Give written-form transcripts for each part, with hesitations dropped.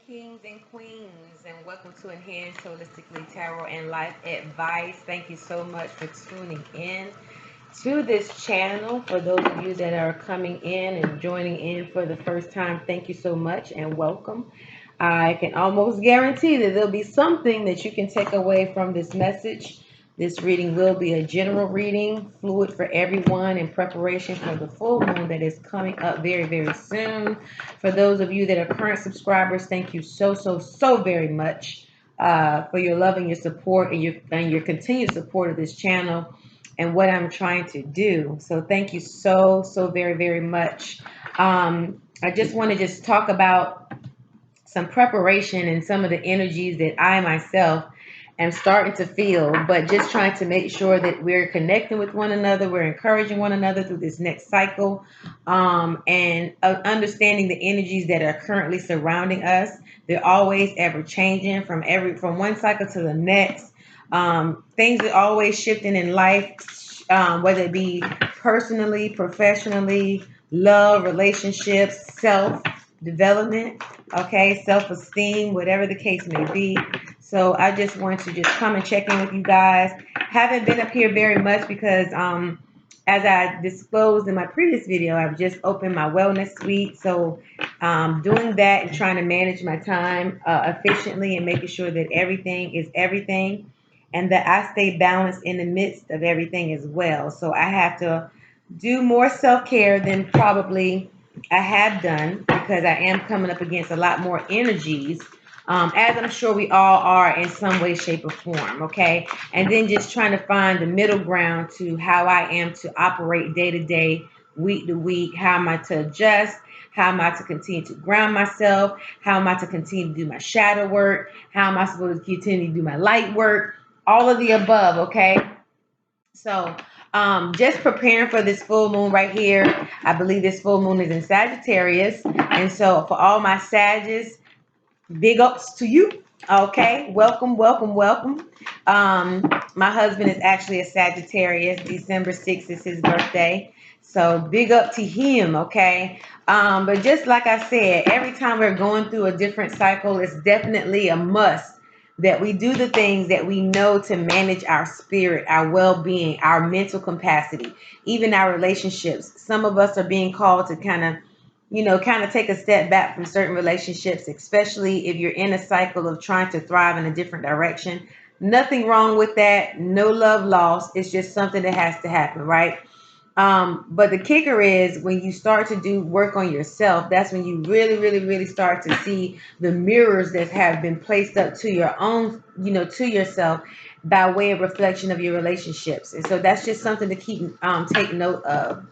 Kings and queens, and welcome to Enhanced Holistically Tarot and Life Advice. Thank you so much for tuning in to this channel. For those of you that are coming in and joining in for the first time, thank you so much and welcome. I can almost guarantee that there'll be something that you can take away from this message. This reading will be a general reading, fluid for everyone in preparation for the full moon that is coming up very, very soon. For those of you that are current subscribers, thank you so very much for your love and your support and your continued support of this channel and what I'm trying to do. So thank you so very much. I just want to just talk about some preparation and some of the energies that I myself am starting to feel, but just trying to make sure that we're connecting with one another, we're encouraging one another through this next cycle, and understanding the energies that are currently surrounding us. They're always ever changing from one cycle to the next. Things are always shifting in life, whether it be personally, professionally, love, relationships, self development, okay, self-esteem, whatever the case may be. So I just want to just come and check in with you guys. Haven't been up here very much because as I disclosed in my previous video, I've just opened my wellness suite. So doing that and trying to manage my time efficiently and making sure that everything is everything and that I stay balanced in the midst of everything as well. So I have to do more self-care than probably I have done because I am coming up against a lot more energies, as I'm sure we all are in some way, shape, or form, okay? And then just trying to find the middle ground to how I am to operate day to day, week to week. How am I to adjust? How am I to continue to ground myself? How am I to continue to do my shadow work? How am I supposed to continue to do my light work? All of the above, okay? So, just preparing for this full moon right here. I believe this full moon is in Sagittarius. And so, for all my Sagittarius, big ups to you. Okay, welcome. My husband is actually a Sagittarius. December 6th is his birthday. So, big up to him, okay? But just like I said, every time we're going through a different cycle, it's definitely a must that we do the things that we know to manage our spirit, our well-being, our mental capacity, even our relationships. Some of us are being called to kind of take a step back from certain relationships, especially if you're in a cycle of trying to thrive in a different direction. Nothing wrong with that. No love lost. It's just something that has to happen, right? But the kicker is when you start to do work on yourself, that's when you really start to see the mirrors that have been placed up to your own, to yourself by way of reflection of your relationships. And so that's just something to take note of.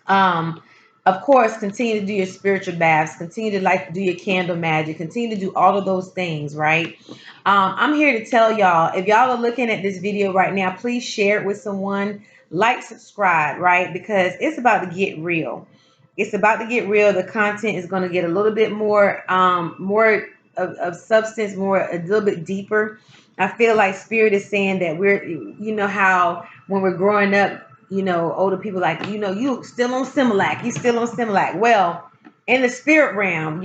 Um, of course, continue to do your spiritual baths, continue to do your candle magic, continue to do all of those things, right? I'm here to tell y'all, if y'all are looking at this video right now, please share it with someone, like, subscribe, right? Because it's about to get real. It's about to get real. The content is going to get a little bit more of substance, a little bit deeper. I feel like Spirit is saying that how when we're growing up, older people like, you still on Similac, you still on Similac. Well, in the spirit realm,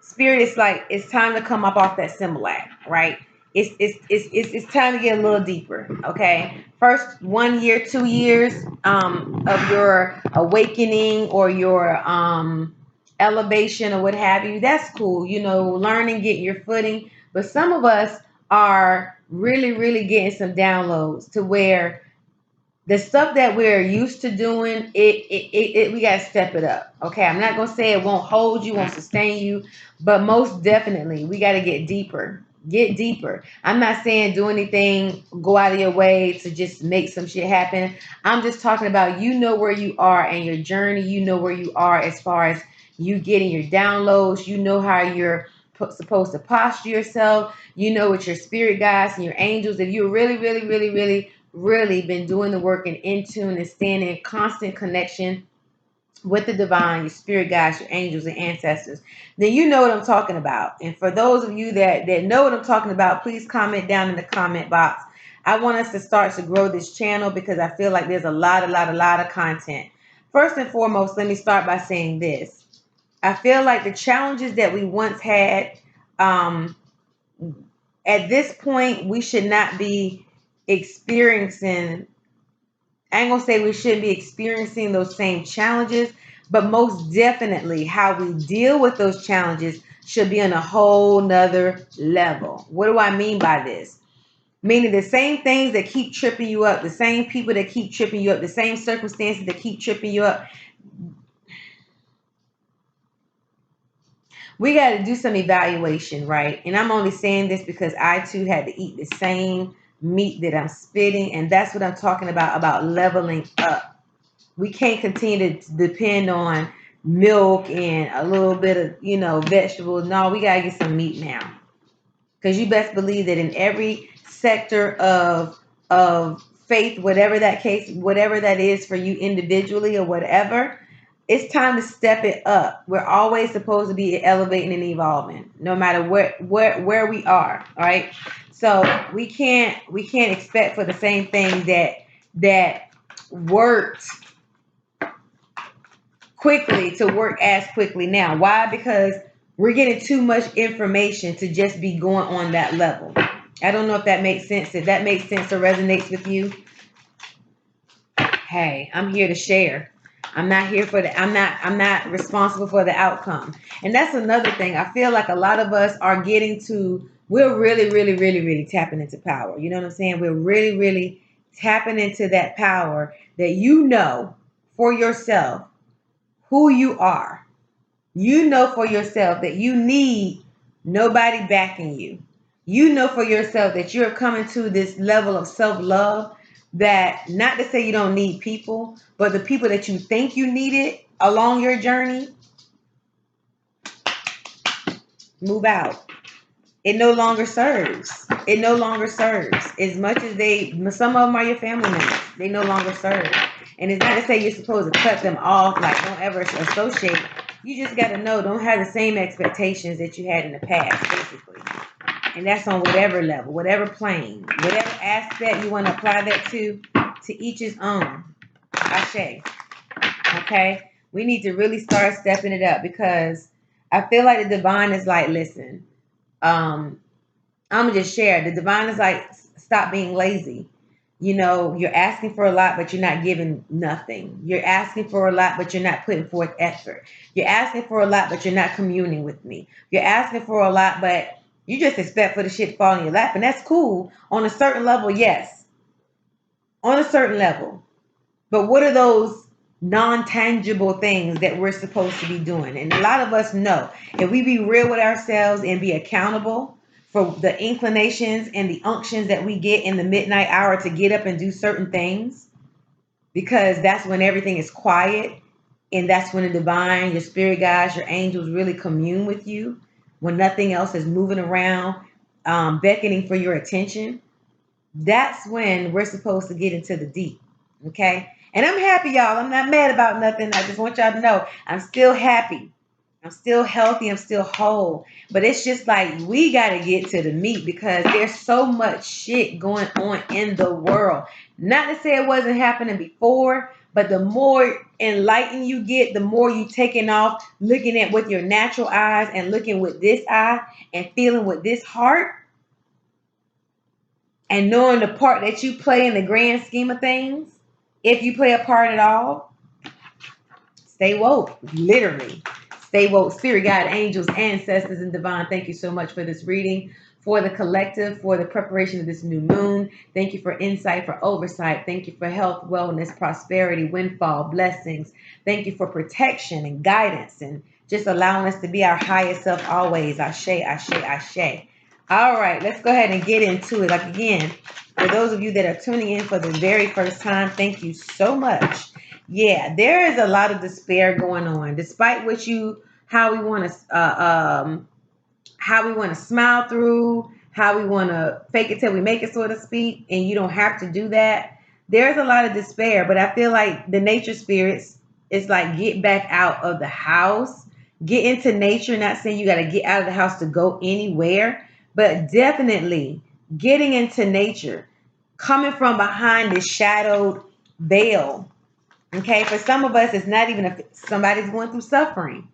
Spirit is like, it's time to come up off that Similac, right? It's time to get a little deeper, okay? First 1 year, 2 years of your awakening or your elevation or what have you, that's cool, learning, getting your footing. But some of us are really getting some downloads to where the stuff that we're used to doing, we got to step it up. Okay. I'm not going to say it won't hold you, won't sustain you, but most definitely we got to get deeper. Get deeper. I'm not saying do anything, go out of your way to just make some shit happen. I'm just talking about, where you are and your journey. Where you are as far as you getting your downloads. How you're supposed to posture yourself. With your spirit guides and your angels. If you're really been doing the work and in tune and staying in constant connection with the divine, your spirit guides, your angels and ancestors, then you know what I'm talking about. And for those of you that know what I'm talking about, please comment down in the comment box. I want us to start to grow this channel because I feel like there's a lot of content. First and foremost, let me start by saying this. I feel like the challenges that we once had, um, at this point, we should not be experiencing. I ain't gonna say we shouldn't be experiencing those same challenges, but most definitely how we deal with those challenges should be on a whole nother level. What do I mean by this? Meaning the same things that keep tripping you up, the same people that keep tripping you up, the same circumstances that keep tripping you up. We got to do some evaluation, right? And I'm only saying this because I too had to eat the same meat that I'm spitting. And that's what I'm talking about leveling up. We can't continue to depend on milk and a little bit of, vegetables. No, we got to get some meat now. Because you best believe that in every sector of faith, whatever that case, whatever that is for you individually or whatever, it's time to step it up. We're always supposed to be elevating and evolving, no matter where we are. All right. So we can't expect for the same thing that worked quickly to work as quickly now. Why? Because we're getting too much information to just be going on that level. I don't know if that makes sense. If that makes sense or resonates with you, hey, I'm here to share. I'm not responsible for the outcome. And that's another thing. I feel like a lot of us are we're really, really, really, really tapping into power. You know what I'm saying? We're really, really tapping into that power that you know for yourself who you are. You know for yourself that you need nobody backing you. You know for yourself that you're coming to this level of self-love, that not to say you don't need people, but the people that you think you needed along your journey, move out. It no longer serves. It no longer serves. As much as some of them are your family members, they no longer serve. And it's not to say you're supposed to cut them off, like don't ever associate. You just got to know, don't have the same expectations that you had in the past, basically. And that's on whatever level, whatever plane, whatever aspect you want to apply that to each his own. Ashe. Okay? We need to really start stepping it up, because I feel like the divine is like, listen, I'm gonna just share. The divine is like, stop being lazy. You're asking for a lot, but you're not giving nothing. You're asking for a lot, but you're not putting forth effort. You're asking for a lot, but you're not communing with me. You're asking for a lot, but you just expect for the shit to fall in your lap. And that's cool. On a certain level, yes. On a certain level. But what are those non-tangible things that we're supposed to be doing? And a lot of us know, if we be real with ourselves and be accountable for the inclinations and the unctions that we get in the midnight hour to get up and do certain things, because that's when everything is quiet, and that's when the divine, your spirit guides, your angels really commune with you, when nothing else is moving around, beckoning for your attention. That's when we're supposed to get into the deep. Okay. And I'm happy, y'all. I'm not mad about nothing. I just want y'all to know I'm still happy. I'm still healthy. I'm still whole. But it's just like we got to get to the meat, because there's so much shit going on in the world. Not to say it wasn't happening before, but the more enlightened you get, the more you taking off looking at with your natural eyes and looking with this eye and feeling with this heart, and knowing the part that you play in the grand scheme of things. If you play a part at all, stay woke, literally. Stay woke. Spirit guide, angels, ancestors, and divine, thank you so much for this reading, for the collective, for the preparation of this new moon. Thank you for insight, for oversight. Thank you for health, wellness, prosperity, windfall, blessings. Thank you for protection and guidance, and just allowing us to be our highest self always. Ashe, ashe, ashe. All right, let's go ahead and get into it. Like, again, for those of you that are tuning in for the very first time, thank you so much. Yeah, there is a lot of despair going on, despite how we want to smile through, how we want to fake it till we make it, so to speak. And you don't have to do that. There's a lot of despair, but I feel like the nature spirits, it's like, get back out of the house, get into nature. Not saying you got to get out of the house to go anywhere, but definitely getting into nature, coming from behind this shadowed veil. Okay, for some of us, it's not even somebody's going through suffering.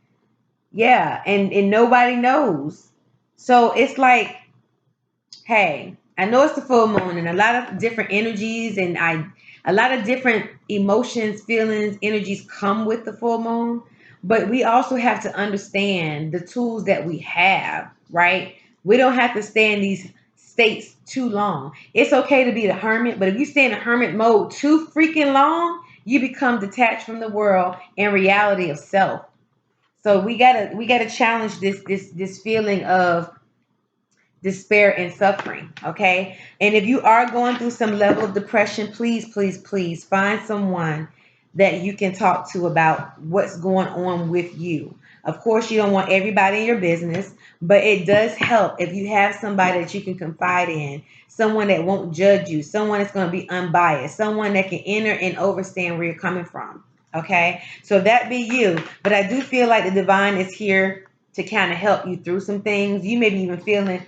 Yeah, and nobody knows. So it's like, hey, I know it's the full moon and a lot of different energies and a lot of different emotions, feelings, energies come with the full moon, but we also have to understand the tools that we have, right? We don't have to stay in these states too long. It's okay to be the hermit, but if you stay in the hermit mode too freaking long, you become detached from the world and reality of self. So we gotta challenge this feeling of despair and suffering. Okay. And if you are going through some level of depression, please, please, please find someone that you can talk to about what's going on with you. Of course, you don't want everybody in your business, but it does help if you have somebody that you can confide in, someone that won't judge you, someone that's going to be unbiased, someone that can enter and understand where you're coming from. Okay. So that be you. But I do feel like the divine is here to kind of help you through some things. You may be even feeling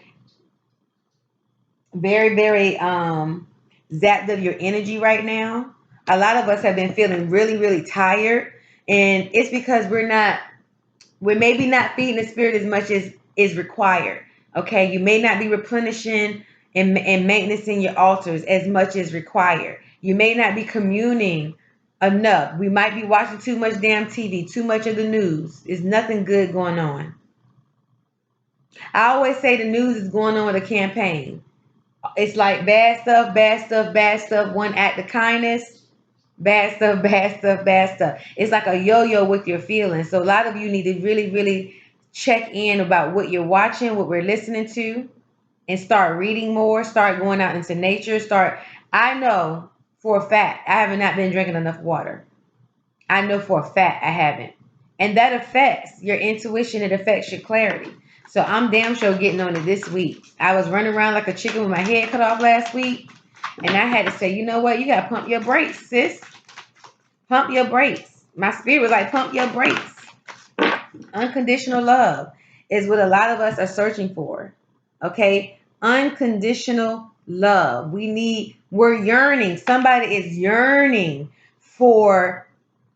very, very zapped of your energy right now. A lot of us have been feeling really, really tired, and it's because we're maybe not feeding the spirit as much as is required. Okay, you may not be replenishing and maintaining your altars as much as required. You may not be communing enough. We might be watching too much damn TV, too much of the news. There's nothing good going on. I always say the news is going on with a campaign. It's like bad stuff, bad stuff, bad stuff, one act of kindness, bad stuff, bad stuff, bad stuff. It's like a yo-yo with your feelings. So a lot of you need to really, really check in about what you're watching, what we're listening to, and start reading more, start going out into nature, I know for a fact I have not been drinking enough water. I know for a fact I haven't. And that affects your intuition, it affects your clarity. So I'm damn sure getting on it this week. I was running around like a chicken with my head cut off last week. And I had to say, you know what? You got to pump your brakes, sis. Pump your brakes. My spirit was like, pump your brakes. Unconditional love is what a lot of us are searching for. Okay? Unconditional love. We're yearning. Somebody is yearning for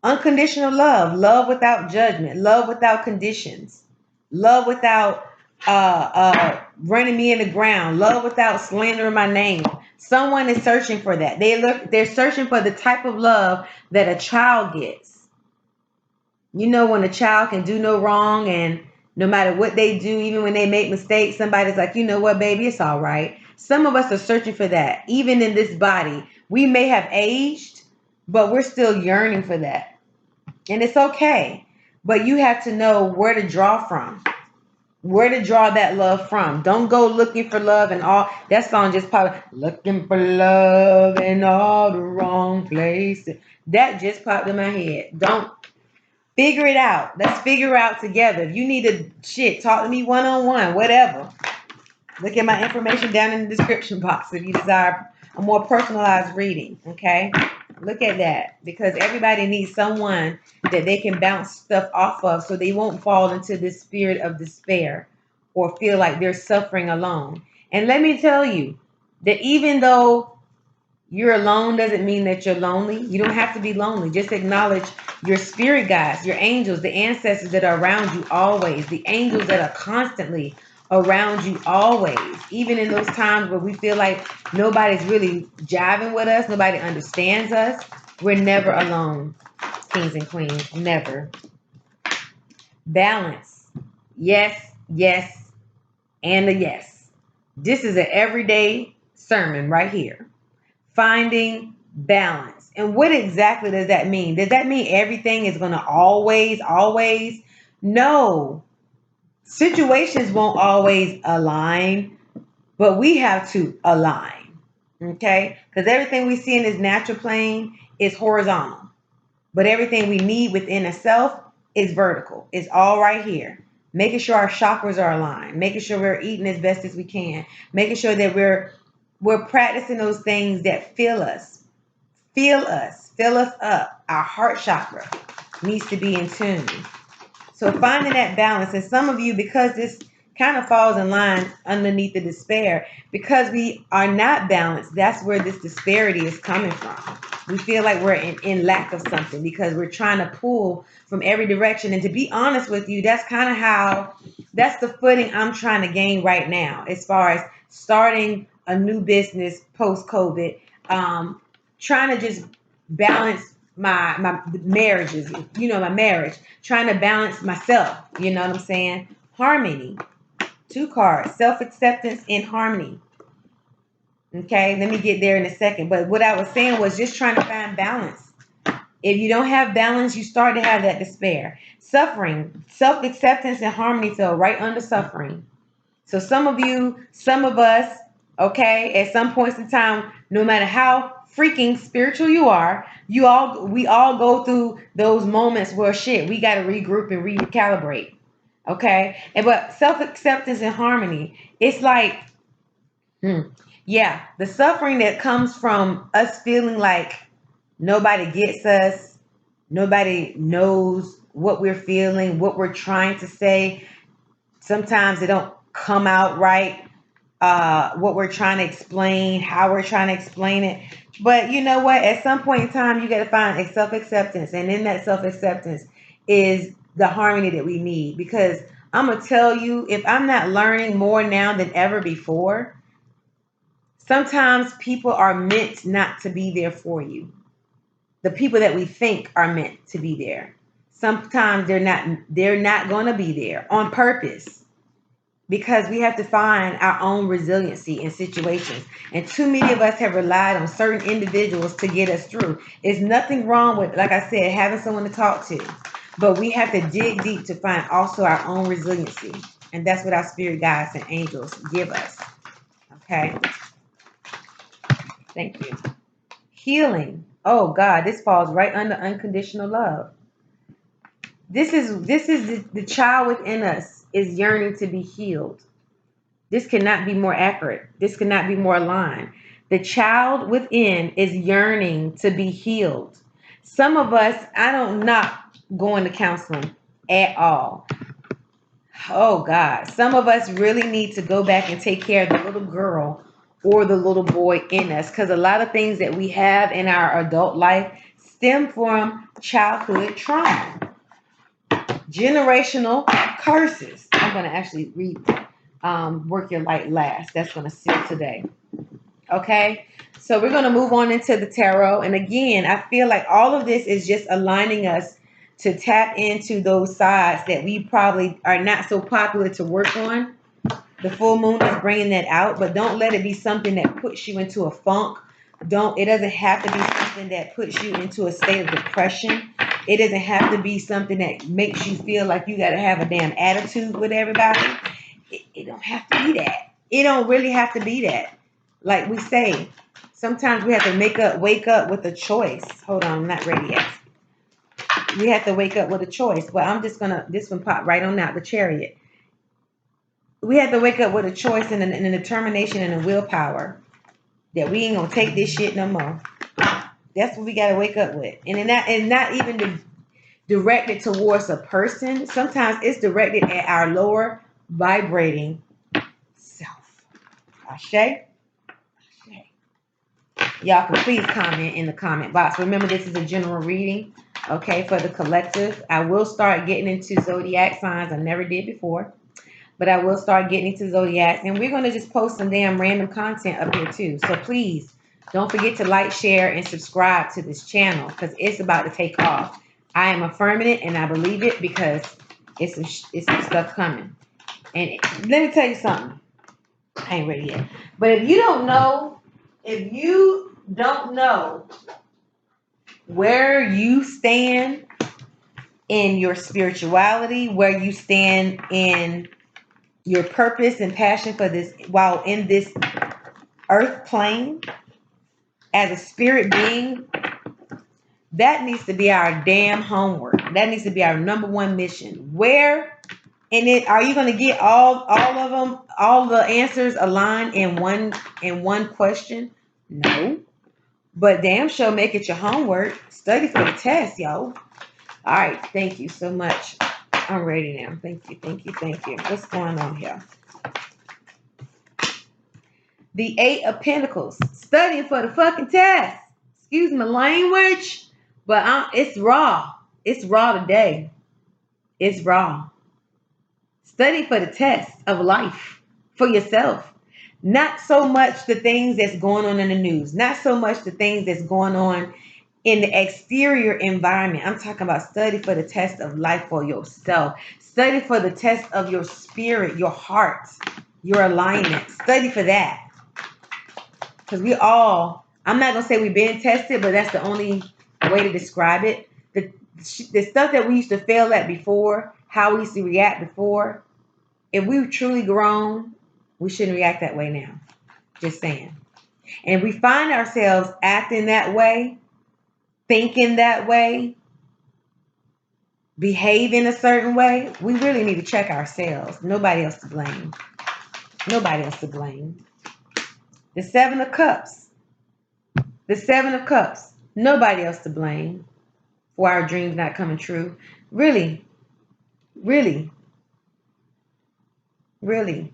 unconditional love, love without judgment, love without conditions, love without running me in the ground, love without slandering my name. Someone is searching for that. They're searching for the type of love that a child gets. You know, when a child can do no wrong and no matter what they do, even when they make mistakes, somebody's like, you know what, baby, it's all right. Some of us are searching for that. Even in this body, we may have aged, but we're still yearning for that. And it's okay. But you have to know where to draw from, where to draw that love from. Don't go looking for love and all. That song just popped. Looking for love in all the wrong places. That just popped in my head. Don't figure it out. Let's figure out together. If you need to talk to me one on one, whatever. Look at my information down in the description box if you desire a more personalized reading. Okay. Look at that because everybody needs someone that they can bounce stuff off of so they won't fall into this spirit of despair or feel like they're suffering alone. And let me tell you that even though you're alone doesn't mean that you're lonely. You don't have to be lonely. Just acknowledge your spirit guides, your angels, the ancestors that are around you always, the angels that are constantly around you always, even in those times where we feel like nobody's really jiving with us, nobody understands us. We're never alone, kings and queens, never. Balance. Yes, yes, and a yes. This is an everyday sermon right here. Finding balance. And what exactly does that mean? Does that mean everything is going to always? No. Situations won't always align, but we have to align. Okay? Because everything we see in this natural plane is horizontal, but everything we need within a self is vertical. It's all right here. Making sure our chakras are aligned, making sure we're eating as best as we can, making sure that we're practicing those things that fill us up. Our heart chakra needs to be in tune. So finding that balance, and some of you, because this kind of falls in line underneath the despair because we are not balanced. That's where this disparity is coming from. We feel like we're in lack of something because we're trying to pull from every direction. And to be honest with you, that's kind of that's the footing I'm trying to gain right now as far as starting a new business post COVID. Trying to just balance my marriages, my marriage, trying to balance myself, you know what I'm saying? Harmony. 2 cards, self-acceptance and harmony. Okay, let me get there in a second. But what I was saying was just trying to find balance. If you don't have balance, you start to have that despair. Suffering, self-acceptance and harmony fell right under suffering. So some of us, okay, at some points in time, no matter how freaking spiritual you are, we all go through those moments where shit, we got to regroup and recalibrate. Okay? But self-acceptance and harmony, it's like yeah, the suffering that comes from us feeling like nobody gets us, nobody knows what we're feeling, what we're trying to say. Sometimes it don't come out right. What we're trying to explain, how we're trying to explain it. But you know what? At some point in time, you got to find a self-acceptance. And in that self-acceptance is the harmony that we need. Because I'm going to tell you, if I'm not learning more now than ever before, sometimes people are meant not to be there for you. The people that we think are meant to be there. Sometimes they're not going to be there on purpose. Because we have to find our own resiliency in situations. And too many of us have relied on certain individuals to get us through. There's nothing wrong with, like I said, having someone to talk to. But we have to dig deep to find also our own resiliency. And that's what our spirit guides and angels give us. Okay? Thank you. Healing. Oh God, this falls right under unconditional love. This is the child within us is yearning to be healed. This cannot be more accurate. This cannot be more aligned. The child within is yearning to be healed. Some of us, I don't not going to counseling at all. Oh God, some of us really need to go back and take care of the little girl or the little boy in us, because a lot of things that we have in our adult life stem from childhood trauma. Generational curses. I'm going to actually read Work Your Light last. That's going to seal today. Okay? So we're going to move on into the tarot. And again, I feel like all of this is just aligning us to tap into those sides that we probably are not so popular to work on. The full moon is bringing that out, but don't let it be something that puts you into a funk. It doesn't have to be something that puts you into a state of depression. It doesn't have to be something that makes you feel like you got to have a damn attitude with everybody. It don't have to be that. It don't really have to be that. Like we say, sometimes we have to wake up with a choice. Hold on, I'm not ready yet. We have to wake up with a choice. But I'm just this one popped right on out, the Chariot. We have to wake up with a choice and a determination and a willpower that we ain't going to take this shit no more. That's what we got to wake up with. And not even directed towards a person. Sometimes it's directed at our lower vibrating self. Ashe? Y'all can please comment in the comment box. Remember, this is a general reading, okay, for the collective. I will start getting into zodiac signs. I never did before. But I will start getting into zodiac. And we're going to just post some damn random content up here too. So please don't forget to like, share, and subscribe to this channel because it's about to take off. I am affirming it and I believe it because it's some stuff coming. And let me tell you something. I ain't ready yet. But if you don't know where you stand in your spirituality, where you stand in your purpose and passion for this while in this earth plane as a spirit being, that needs to be our damn homework. That needs to be our number one mission. Where in it are you going to get all of them, all the answers aligned in one question? No. But damn sure make it your homework. Study for the test, yo. All right. Thank you so much. I'm ready now. Thank you, thank you, thank you. What's going on here? The Eight of Pentacles. Studying for the fucking test. Excuse my language, but it's raw. It's raw today. It's raw. Study for the test of life for yourself. Not so much the things that's going on in the news. Not so much the things that's going on in the exterior environment. I'm talking about study for the test of life for yourself. Study for the test of your spirit, your heart, your alignment. Study for that. Because I'm not going to say we've been tested, but that's the only way to describe it. The stuff that we used to fail at before, how we used to react before, if we've truly grown, we shouldn't react that way now. Just saying. And if we find ourselves acting that way, thinking that way, behaving a certain way, we really need to check ourselves. Nobody else to blame. Nobody else to blame. The Seven of Cups. The Seven of Cups. Nobody else to blame for our dreams not coming true. Really. Really. Really.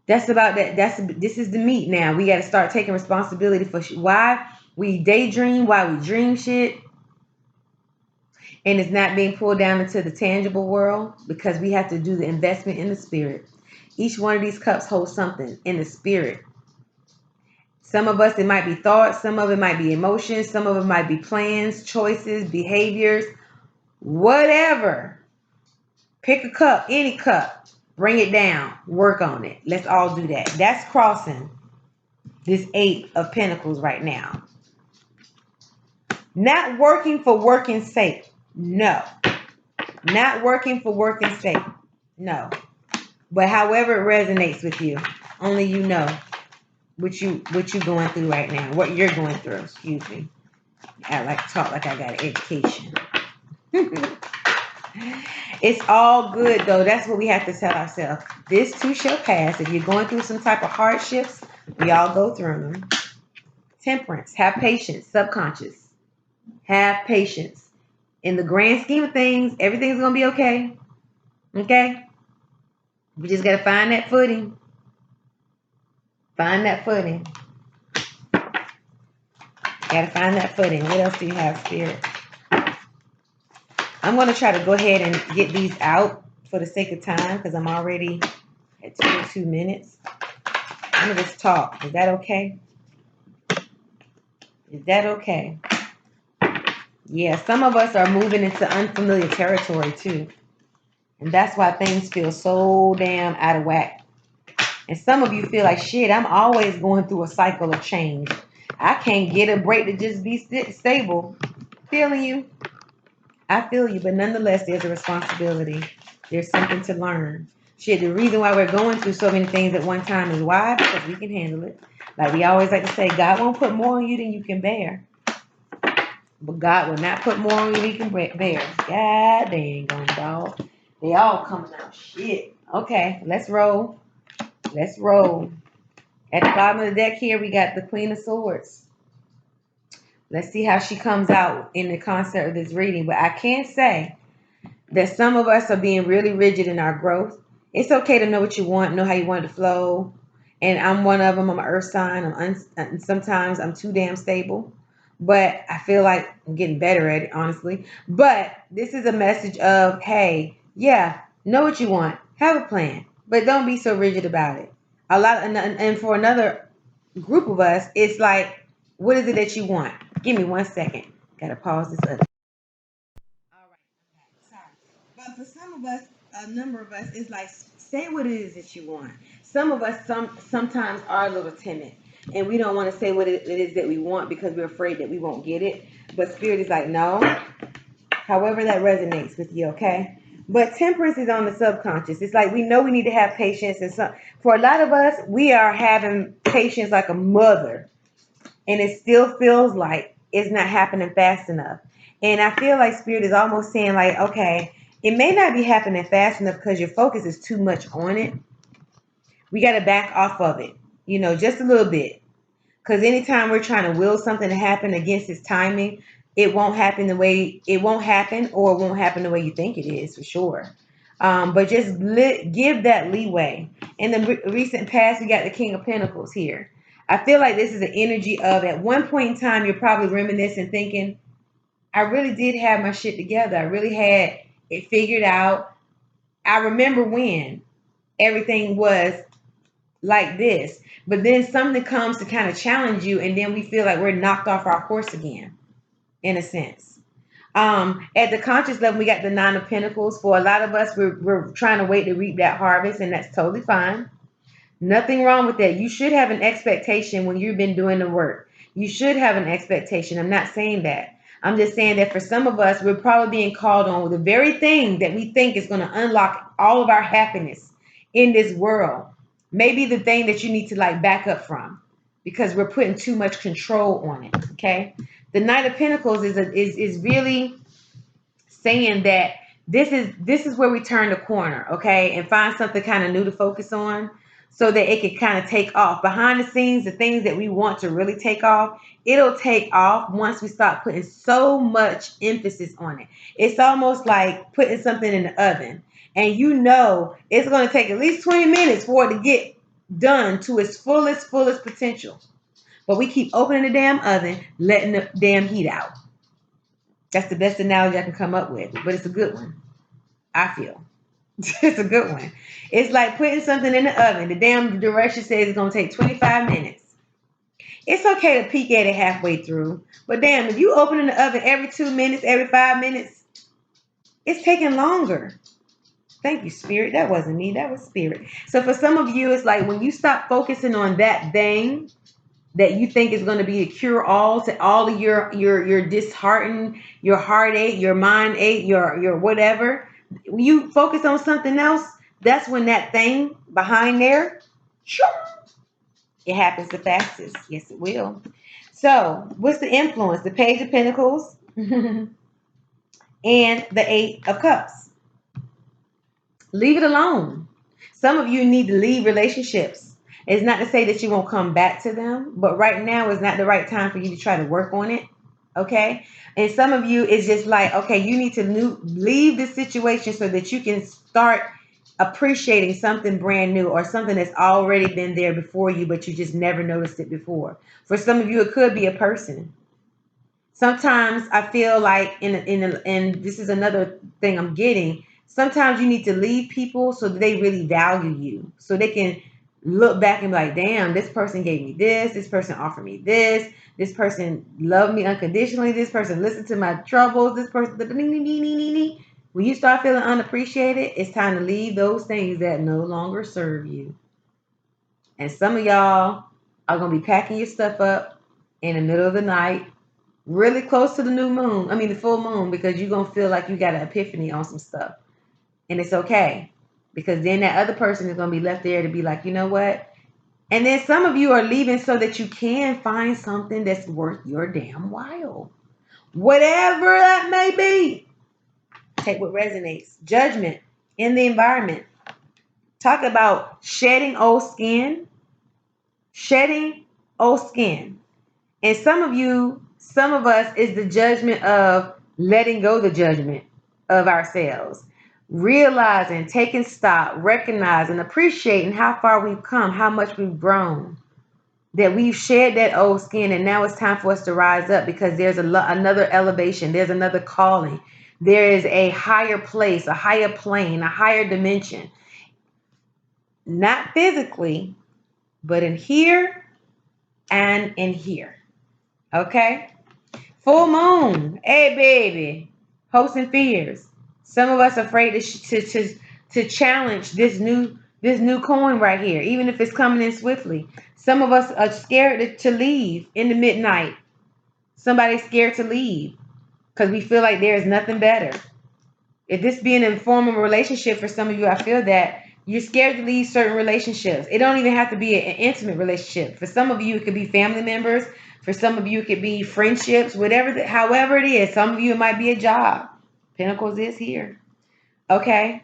That's about that. This is the meat now. We got to start taking responsibility for why we daydream, why we dream shit. And it's not being pulled down into the tangible world because we have to do the investment in the spirit. Each one of these cups holds something in the spirit. Some of us, it might be thoughts. Some of it might be emotions. Some of it might be plans, choices, behaviors, whatever. Pick a cup, any cup. Bring it down. Work on it. Let's all do that. That's crossing this Eight of Pentacles right now. Not working for working's sake. No. Not working for working's sake. No. But however it resonates with you, only you know what you going through right now. What you're going through. Excuse me. I like to talk like I got an education. It's all good though. That's what we have to tell ourselves. This too shall pass. If you're going through some type of hardships, we all go through them. Temperance. Have patience. Subconscious. Have patience. In the grand scheme of things, everything's going to be okay. Okay? We just got to find that footing. Find that footing. Got to find that footing. What else do you have, Spirit? I'm going to try to go ahead and get these out for the sake of time because I'm already at 22 minutes. I'm going to just talk. Is that okay? Is that okay? Yeah, some of us are moving into unfamiliar territory too. And that's why things feel so damn out of whack. And some of you feel like, shit, I'm always going through a cycle of change. I can't get a break to just be stable. Feeling you. I feel you, but nonetheless, there's a responsibility. There's something to learn. Shit, the reason why we're going through so many things at one time is why? Because we can handle it. Like we always like to say, God won't put more on you than you can bear. But God will not put more on you than you can bear. God dang on dog. They all coming out. Shit. Okay, let's roll. Let's roll. At the bottom of the deck here, we got the Queen of Swords. Let's see how she comes out in the concept of this reading. But I can say that some of us are being really rigid in our growth. It's okay to know what you want, know how you want it to flow. And I'm one of them. I'm an earth sign. And sometimes I'm too damn stable. But I feel like I'm getting better at it, honestly. But this is a message of, hey, yeah, know what you want. Have a plan. But don't be so rigid about it. And for another group of us, it's like, what is it that you want? Give me 1 second. Gotta pause this up. All right. Sorry. But for some of us, a number of us, it's like, say what it is that you want. Some of us sometimes are a little timid. And we don't want to say what it is that we want because we're afraid that we won't get it. But Spirit is like, no. However that resonates with you, okay? But temperance is on the subconscious. It's like we know we need to have patience. And for a lot of us, we are having patience like a mother. And it still feels like it's not happening fast enough. And I feel like Spirit is almost saying like, okay, it may not be happening fast enough because your focus is too much on it. We got to back off of it, just a little bit. Because anytime we're trying to will something to happen against its timing, it won't happen the way it won't happen, or it won't happen the way you think it is, for sure. But just give that leeway. In the recent past, we got the King of Pentacles here. I feel like this is an energy of, at one point in time, you're probably reminiscing, thinking, I really did have my shit together. I really had it figured out. I remember when everything was like this. But then something comes to kind of challenge you, and then we feel like we're knocked off our course again, in a sense. At the conscious level, we got the Nine of Pentacles. For a lot of us, we're trying to wait to reap that harvest, and that's totally fine. Nothing wrong with that. You should have an expectation when you've been doing the work. You should have an expectation. I'm not saying that. I'm just saying that for some of us, we're probably being called on with the very thing that we think is going to unlock all of our happiness in this world. Maybe the thing that you need to like back up from, because we're putting too much control on it. Okay. The Knight of Pentacles is really saying that this is where we turn the corner, okay, and find something kind of new to focus on, so that it can kind of take off behind the scenes. The things that we want to really take off, it'll take off once we start putting so much emphasis on it. It's almost like putting something in the oven, and you know it's going to take at least 20 minutes for it to get done to its fullest potential. But we keep opening the damn oven, letting the damn heat out. That's the best analogy I can come up with, but it's a good one. I feel it's a good one. It's like putting something in the oven. The damn direction says it's gonna take 25 minutes. It's okay to peek at it halfway through, but damn, if you open in the oven every 2 minutes, every 5 minutes, it's taking longer. Thank you, Spirit. That wasn't me. That was Spirit. So for some of you, it's like when you stop focusing on that thing that you think is going to be a cure all to all of your disheartened, your heartache, your mind ache, your whatever. When you focus on something else, that's when that thing behind there, it happens the fastest. Yes, it will. So, what's the influence? The Page of Pentacles and the Eight of Cups. Leave it alone. Some of you need to leave relationships. It's not to say that you won't come back to them, but right now is not the right time for you to try to work on it. Okay? And some of you is just like, okay, you need to leave the situation so that you can start appreciating something brand new, or something that's already been there before you, but you just never noticed it before. For some of you, it could be a person. Sometimes I feel like, and this is another thing I'm getting, sometimes you need to leave people so that they really value you, so they can look back and be like, damn, this person gave me this person offered me this person loved me unconditionally, this person listened to my troubles, this person, when you start feeling unappreciated, it's time to leave those things that no longer serve you. And some of y'all are going to be packing your stuff up in the middle of the night, really close to the full moon, because you're going to feel like you got an epiphany on some stuff. And it's okay, because then that other person is going to be left there to be like, you know what? And then some of you are leaving so that you can find something that's worth your damn while. Whatever that may be. Take what resonates. Judgment in the environment. Talk about shedding old skin. Shedding old skin. And some of us is the judgment of letting go the judgment of ourselves. Realizing, taking stock, recognizing, appreciating how far we've come, how much we've grown. That we've shed that old skin, and now it's time for us to rise up, because there's another elevation. There's another calling. There is a higher place, a higher plane, a higher dimension. Not physically, but in here and in here. Okay? Full moon. Hey, baby. Hopes and fears. Some of us are afraid to challenge this new coin right here, even if it's coming in swiftly. Some of us are scared to leave in the midnight. Somebody's scared to leave because we feel like there is nothing better. If this being a form of a relationship for some of you, I feel that you're scared to leave certain relationships. It don't even have to be an intimate relationship. For some of you, it could be family members. For some of you, it could be friendships, however it is. Some of you, it might be a job. Pinnacles is here. Okay.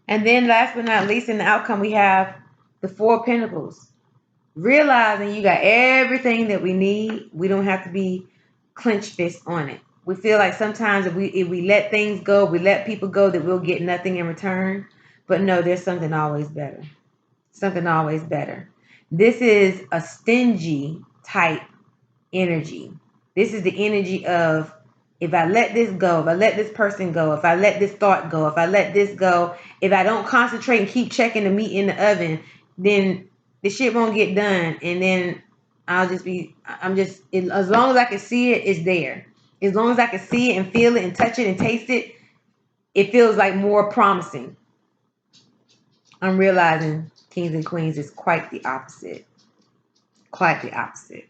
And then last but not least, in the outcome, we have the Four of Pentacles. Realizing you got everything that we need. We don't have to be clench fist on it. We feel like sometimes if we let things go, we let people go, that we'll get nothing in return. But no, there's something always better. Something always better. This is a stingy type energy. This is the energy of, if I let this go, if I let this person go, if I let this thought go, if I let this go, if I don't concentrate and keep checking the meat in the oven, then the shit won't get done. And then as long as I can see it, it's there. As long as I can see it and feel it and touch it and taste it, it feels like more promising. I'm realizing kings and queens is quite the opposite. Quite the opposite.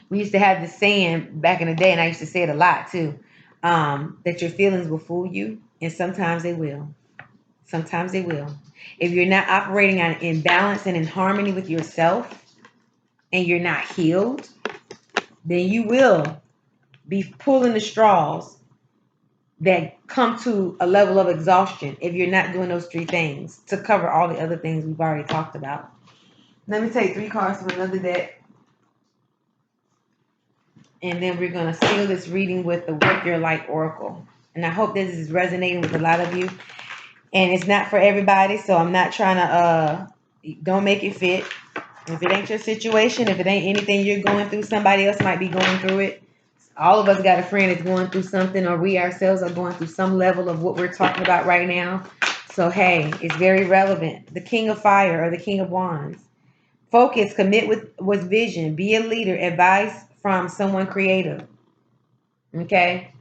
We used to have this saying back in the day, and I used to say it a lot too, that your feelings will fool you, and sometimes they will. Sometimes they will. If you're not operating in balance and in harmony with yourself, and you're not healed, then you will be pulling the straws that come to a level of exhaustion if you're not doing those three things to cover all the other things we've already talked about. Let me take 3 cards from another deck. And then we're going to seal this reading with the Work Your Light Oracle. And I hope this is resonating with a lot of you. And it's not for everybody, so I'm not trying to, don't make it fit. If it ain't your situation, if it ain't anything you're going through, somebody else might be going through it. All of us got a friend that's going through something, or we ourselves are going through some level of what we're talking about right now. So, hey, it's very relevant. The King of Fire or the King of Wands. Focus, commit with vision, be a leader, advice from someone creative. Okay?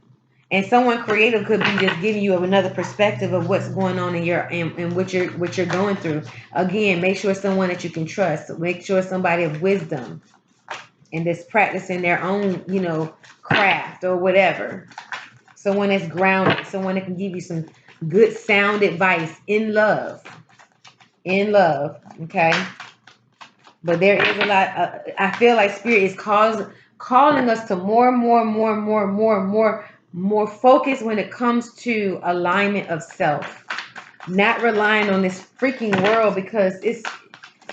And someone creative could be just giving you another perspective of what's going on in what you're going through. Again, make sure it's someone that you can trust. Make sure it's somebody of wisdom and that's practicing their own, craft or whatever. Someone that's grounded, someone that can give you some good sound advice in love. In love, okay? But there is a lot. I feel like Spirit is calling us to more focus when it comes to alignment of self. Not relying on this freaking world, because it's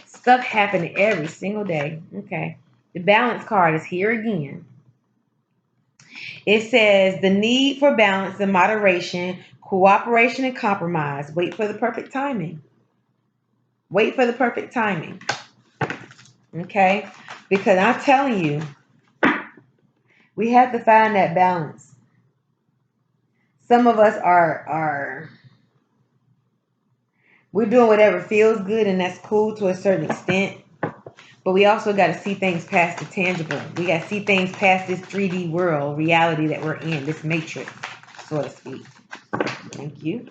stuff happening every single day. Okay. The balance card is here again. It says the need for balance and moderation, cooperation and compromise. Wait for the perfect timing. Wait for the perfect timing. Okay? Because I'm telling you, we have to find that balance. Some of us we're doing whatever feels good, and that's cool to a certain extent. But we also got to see things past the tangible. We got to see things past this 3D world, reality that we're in, this matrix, so to speak. Thank you.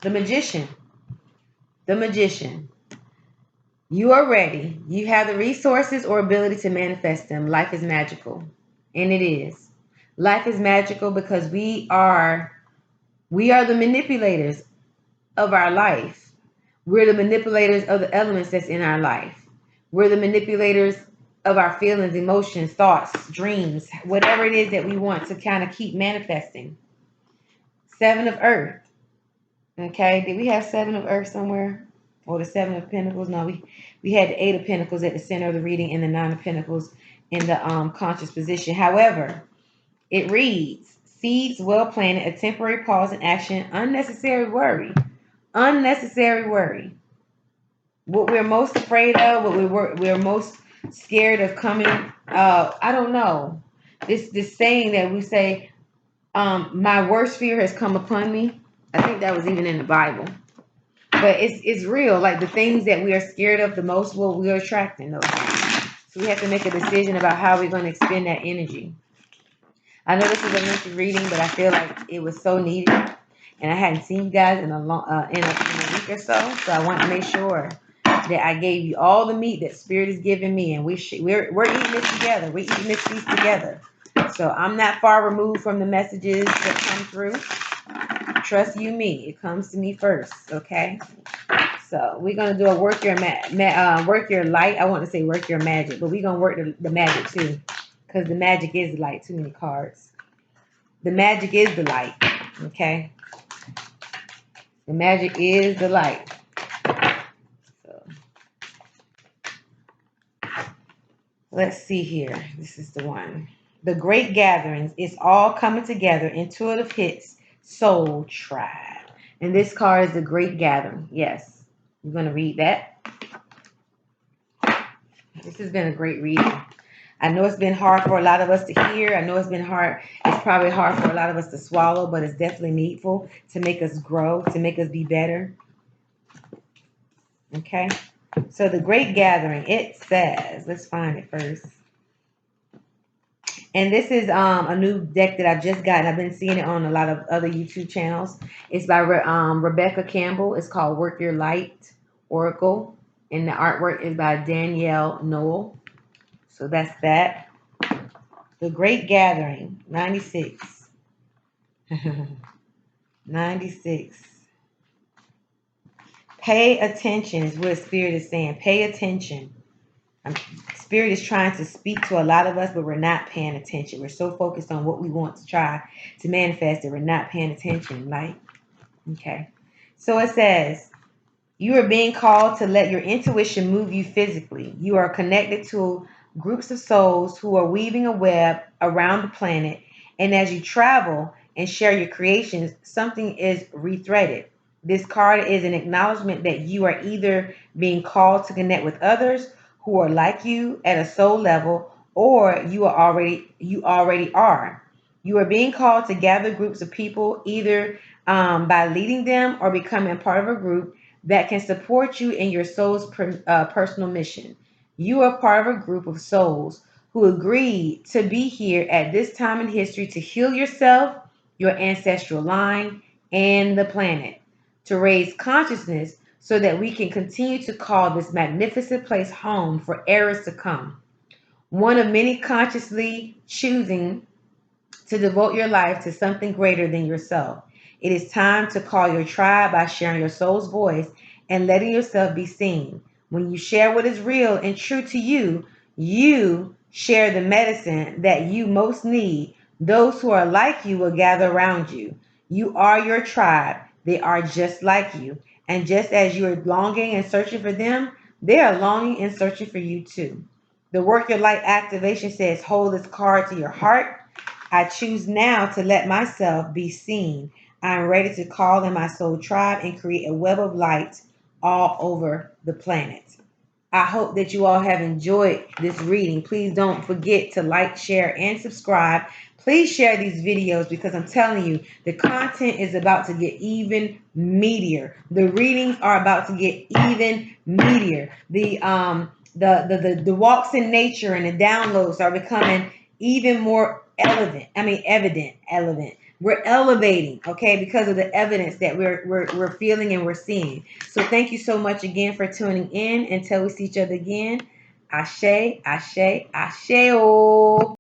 The Magician. The Magician. You are ready. You have the resources or ability to manifest them. Life is magical. And it is. Life is magical because we are the manipulators of our life. We're the manipulators of the elements that's in our life. We're the manipulators of our feelings, emotions, thoughts, dreams, whatever it is that we want to kind of keep manifesting. 7 of Earth. Okay, did we have 7 of Earth somewhere? Or the 7 of Pentacles? No, we had the 8 of Pentacles at the center of the reading and the 9 of Pentacles in the conscious position. However, it reads, seeds well planted, a temporary pause in action, unnecessary worry. Unnecessary worry. What we're most afraid of, what we're most scared of coming, I don't know. This saying that we say, my worst fear has come upon me. I think that was even in the Bible. But it's real. Like the things that we are scared of the most, we're attracting those things. So we have to make a decision about how we're going to expend that energy. I know this is a lengthy reading, but I feel like it was so needed. And I hadn't seen you guys in a week or so. So I want to make sure that I gave you all the meat that Spirit is giving me. And we're eating this together. We're eating this feast together. So I'm not far removed from the messages that come through. Trust you me. It comes to me first. Okay. So we're going to do a work your light. I want to say work your magic, but we're going to work the magic too. Because the magic is the light. Too many cards. The magic is the light. Okay. The magic is the light. So let's see here. This is the one. The Great Gatherings. It's all coming together. Intuitive hits. Soul Tribe. And this card is the Great Gathering. Yes. I'm going to read that. This has been a great reading. I know it's been hard for a lot of us to hear. I know it's been hard. It's probably hard for a lot of us to swallow, but it's definitely needful to make us grow, to make us be better. Okay. So the Great Gathering, it says, let's find it first. And this is a new deck that I've just gotten. I've been seeing it on a lot of other YouTube channels. It's by Rebecca Campbell. It's called Work Your Light Oracle. And the artwork is by Danielle Noel. So that's that. The Great Gathering, 96. 96. Pay attention is what Spirit is saying. Pay attention. Spirit is trying to speak to a lot of us, but we're not paying attention. We're so focused on what we want to try to manifest that we're not paying attention. Like, okay. So it says, you are being called to let your intuition move you physically. You are connected to groups of souls who are weaving a web around the planet. And as you travel and share your creations, something is rethreaded. This card is an acknowledgement that you are either being called to connect with others who are like you at a soul level, or you already are. You are being called to gather groups of people either by leading them or becoming part of a group that can support you in your soul's personal mission. You are part of a group of souls who agreed to be here at this time in history to heal yourself, your ancestral line, and the planet, to raise consciousness so that we can continue to call this magnificent place home for eras to come. One of many consciously choosing to devote your life to something greater than yourself. It is time to call your tribe by sharing your soul's voice and letting yourself be seen. When you share what is real and true to you, you share the medicine that you most need. Those who are like you will gather around you. You are your tribe. They are just like you. And just as you are longing and searching for them, they are longing and searching for you too. The Work Your Light activation says, hold this card to your heart. I choose now to let myself be seen. I am ready to call in my soul tribe and create a web of light all over the planet. I hope that you all have enjoyed this reading. Please don't forget to like, share, and subscribe. Please share these videos because I'm telling you, the content is about to get even meatier. The readings are about to get even meatier. The walks in nature and the downloads are becoming even more evident. We're elevating, okay, because of the evidence that we're feeling and we're seeing. So thank you so much again for tuning in. Until we see each other again, ashe, ashe, ashe. Oh.